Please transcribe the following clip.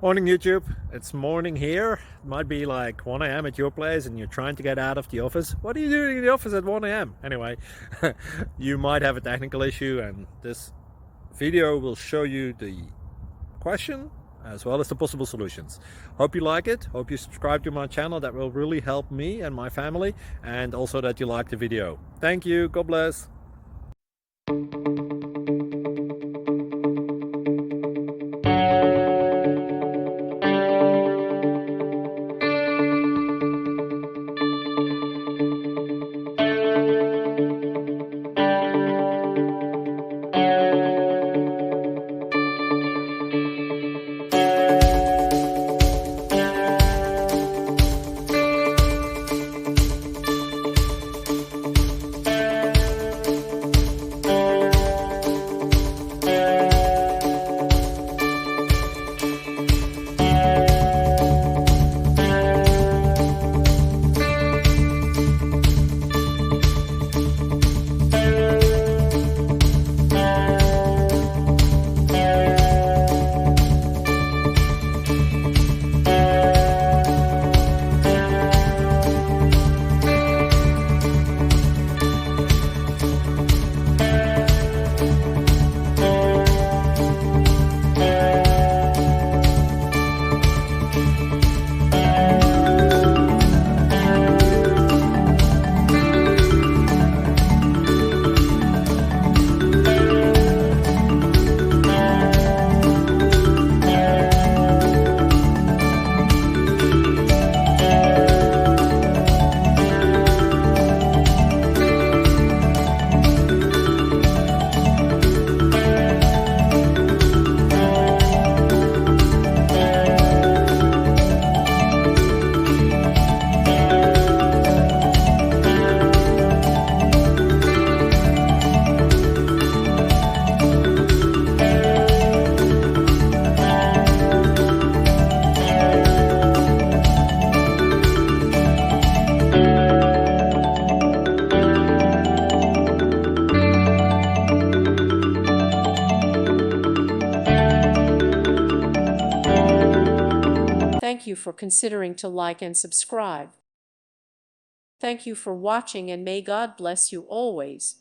Morning YouTube, it's morning here. It might be like 1 a.m. at your place and you're trying to get out of the office. What are you doing in the office at 1 a.m.? Anyway, you might have a technical issue and this video will show you the question as well as the possible solutions. Hope you like it, hope you subscribe to my channel. That will really help me and my family, and also that you like the video. Thank you, God bless. Thank you for considering to like and subscribe. Thank you for watching, and may God bless you always.